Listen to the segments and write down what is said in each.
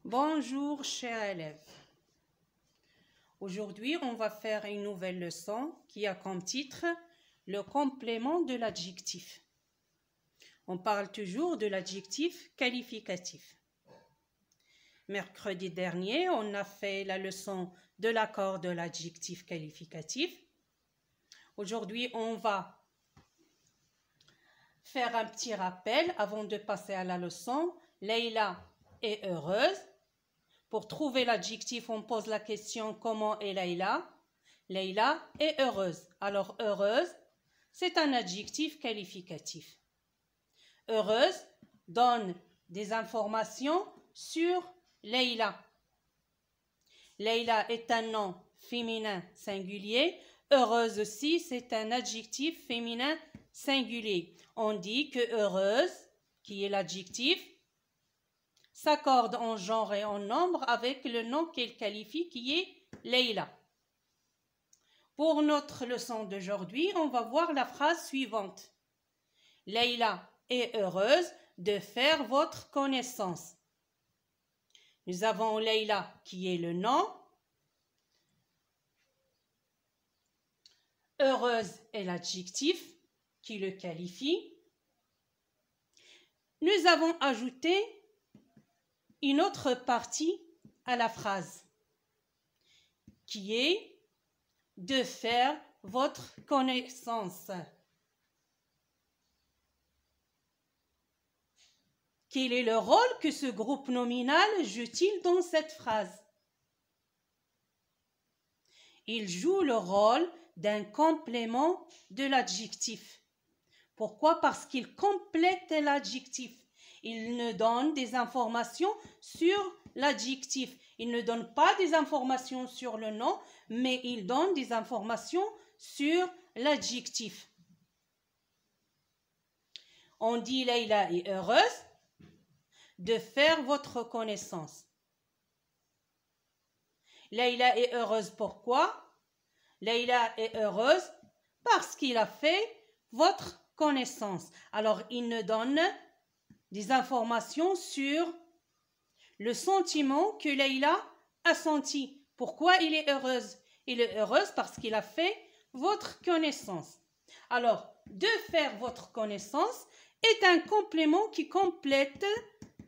Bonjour chers élèves. Aujourd'hui, on va faire une nouvelle leçon qui a comme titre le complément de l'adjectif. On parle toujours de l'adjectif qualificatif. Mercredi dernier, on a fait la leçon de l'accord de l'adjectif qualificatif. Aujourd'hui, on va faire un petit rappel avant de passer à la leçon. Leïla est heureuse. Pour trouver l'adjectif, on pose la question comment est Leïla? Leïla est heureuse. Alors heureuse, c'est un adjectif qualificatif. Heureuse donne des informations sur Leïla. Leïla est un nom féminin singulier. Heureuse aussi, c'est un adjectif féminin singulier. On dit que heureuse, qui est l'adjectif, s'accorde en genre et en nombre avec le nom qu'elle qualifie qui est Leïla. Pour notre leçon d'aujourd'hui, on va voir la phrase suivante. Leïla est heureuse de faire votre connaissance. Nous avons Leïla qui est le nom. Heureuse est l'adjectif qui le qualifie. Nous avons ajouté une autre partie à la phrase qui est de faire votre connaissance. Quel est le rôle que ce groupe nominal joue-t-il dans cette phrase? Il joue le rôle d'un complément de l'adjectif. Pourquoi? Parce qu'il complète l'adjectif. Il ne donne des informations sur l'adjectif. Il ne donne pas des informations sur le nom, mais il donne des informations sur l'adjectif. On dit Leïla est heureuse de faire votre connaissance. Leïla est heureuse pourquoi? Leïla est heureuse parce qu'il a fait votre connaissance. Alors, il ne donne des informations sur le sentiment que Leïla a senti. Pourquoi il est heureuse? Il est heureuse parce qu'il a fait votre connaissance. Alors, de faire votre connaissance est un complément qui complète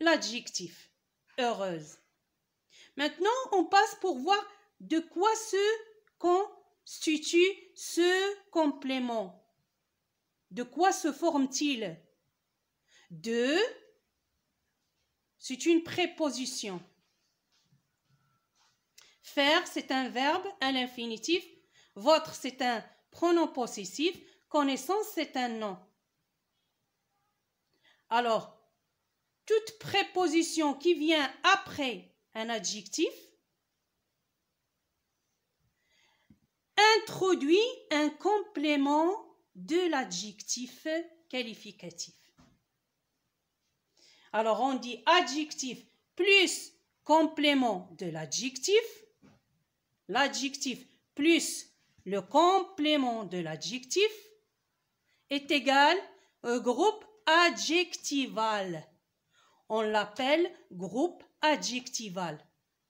l'adjectif heureuse. Maintenant, on passe pour voir de quoi se constitue ce complément. De quoi se forme-t-il? C'est une préposition. Faire, c'est un verbe à l'infinitif. Votre, c'est un pronom possessif. Connaissance, c'est un nom. Alors, toute préposition qui vient après un adjectif introduit un complément de l'adjectif qualificatif. Alors, on dit adjectif plus complément de l'adjectif. L'adjectif plus le complément de l'adjectif est égal au groupe adjectival. On l'appelle groupe adjectival.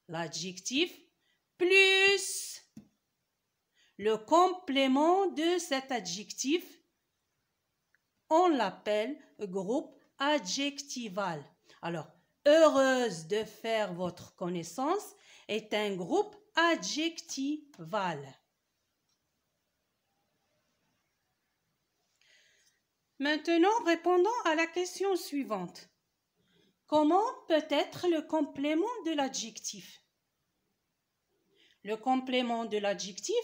L'adjectif plus le complément de cet adjectif, on l'appelle groupe adjectival. Alors, heureuse de faire votre connaissance est un groupe adjectival. Maintenant, répondons à la question suivante. Comment peut être le complément de l'adjectif? Le complément de l'adjectif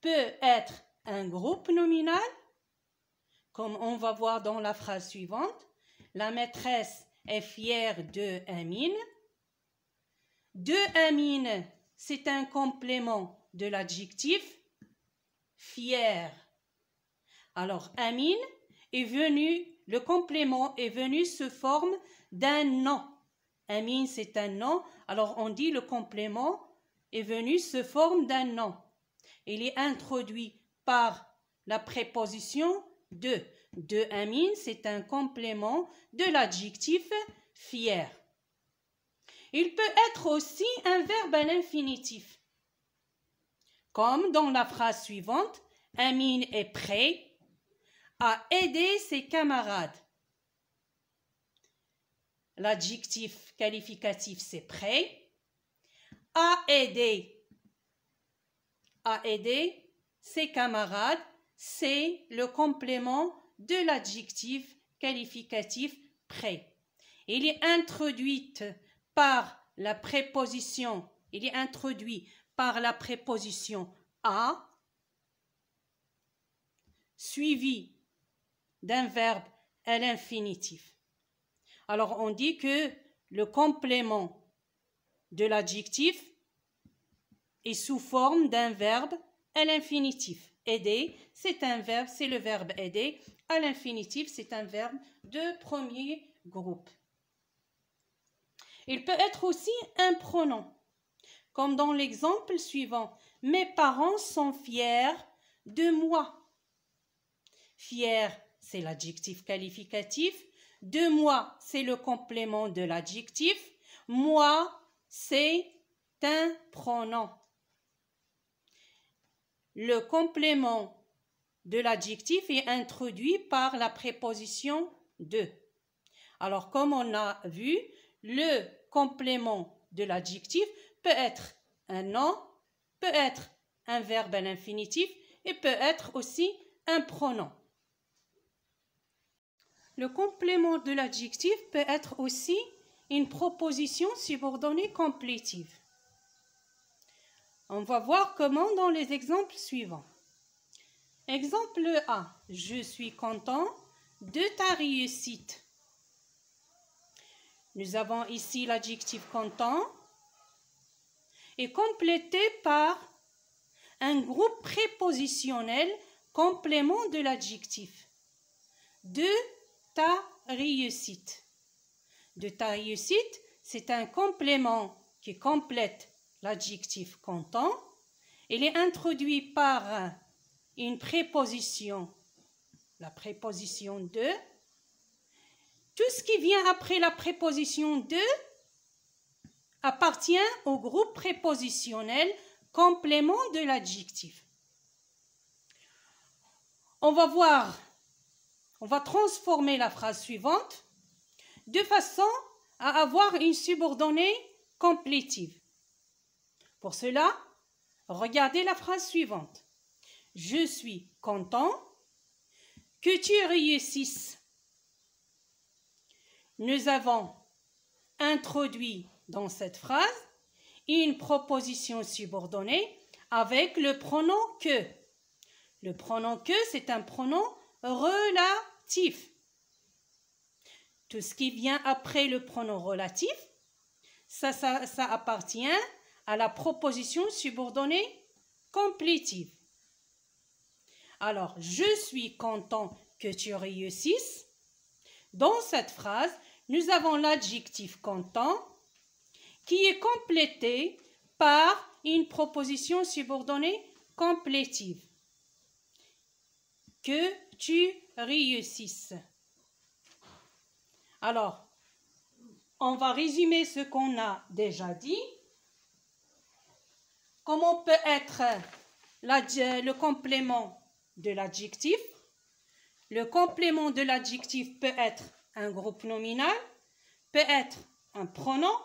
peut être un groupe nominal, comme on va voir dans la phrase suivante. La maîtresse est fière de Amine. De Amine, c'est un complément de l'adjectif fier. Alors, Amine est venu, le complément est venu sous forme d'un nom. Amine, c'est un nom. Alors, on dit le complément est venu sous forme d'un nom. Il est introduit par la préposition de. De Amine, c'est un complément de l'adjectif fier. Il peut être aussi un verbe à l'infinitif, comme dans la phrase suivante, Amine est prêt à aider ses camarades. L'adjectif qualificatif, c'est prêt. À aider ses camarades, c'est le complément de l'adjectif qualificatif prêt. Il est introduit par la préposition, à, suivi d'un verbe à l'infinitif. Alors on dit que le complément de l'adjectif est sous forme d'un verbe à l'infinitif. Aider, c'est un verbe, c'est le verbe aider. À l'infinitif, c'est un verbe de premier groupe. Il peut être aussi un pronom, comme dans l'exemple suivant. Mes parents sont fiers de moi. Fier, c'est l'adjectif qualificatif. De moi, c'est le complément de l'adjectif. Moi, c'est un pronom. Le complément de l'adjectif est introduit par la préposition de. Alors, comme on a vu, le complément de l'adjectif peut être un nom, peut être un verbe à l'infinitif et peut être aussi un pronom. Le complément de l'adjectif peut être aussi une proposition subordonnée complétive. On va voir comment dans les exemples suivants. Exemple A. Je suis content de ta réussite. Nous avons ici l'adjectif content et complété par un groupe prépositionnel complément de l'adjectif. De ta réussite. De ta réussite, c'est un complément qui complète l'adjectif content. Il est introduit par une préposition, la préposition de. Tout ce qui vient après la préposition de appartient au groupe prépositionnel complément de l'adjectif. On va transformer la phrase suivante de façon à avoir une subordonnée complétive. Pour cela, regardez la phrase suivante. Je suis content que tu réussisses. Nous avons introduit dans cette phrase une proposition subordonnée avec le pronom que. Le pronom que, c'est un pronom relatif. Tout ce qui vient après le pronom relatif, ça appartient à la proposition subordonnée complétive. Alors, je suis content que tu réussisses. Dans cette phrase, nous avons l'adjectif content qui est complété par une proposition subordonnée complétive. Que tu réussisses. Alors, on va résumer ce qu'on a déjà dit. Comment peut être le complément de l'adjectif? Le complément de l'adjectif peut être un groupe nominal, peut être un pronom,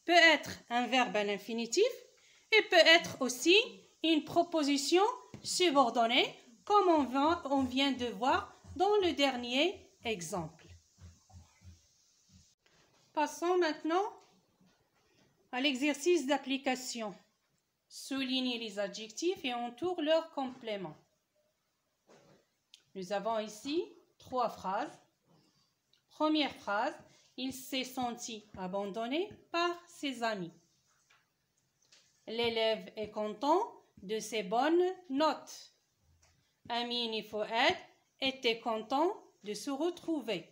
peut être un verbe à l'infinitif et peut être aussi une proposition subordonnée comme on vient de voir dans le dernier exemple. Passons maintenant à l'exercice d'application. Soulignez les adjectifs et entoure leurs compléments. Nous avons ici 3 phrases. Première phrase, il s'est senti abandonné par ses amis. L'élève est content de ses bonnes notes. Amine et Fouad étaient contents de se retrouver.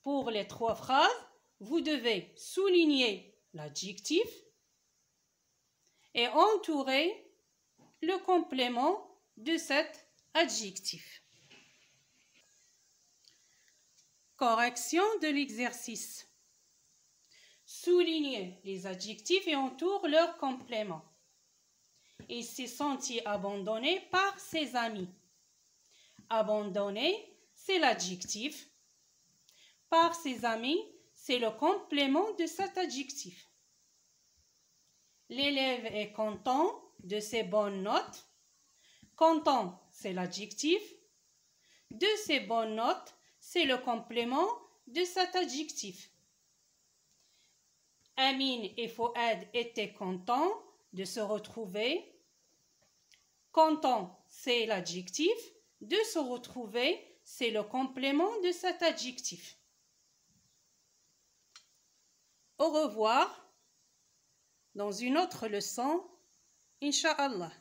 Pour les 3 phrases, vous devez souligner l'adjectif et entourer le complément de cet adjectif. Correction de l'exercice. souligné les adjectifs et entoure leur complément. Il s'est senti abandonné par ses amis. Abandonné, c'est l'adjectif. Par ses amis, c'est le complément de cet adjectif. L'élève est content de ses bonnes notes. Content, c'est l'adjectif. De ses bonnes notes, c'est le complément de cet adjectif. Amine et Fouad étaient contents de se retrouver. Content, c'est l'adjectif. De se retrouver, c'est le complément de cet adjectif. Au revoir dans une autre leçon, Inch'Allah.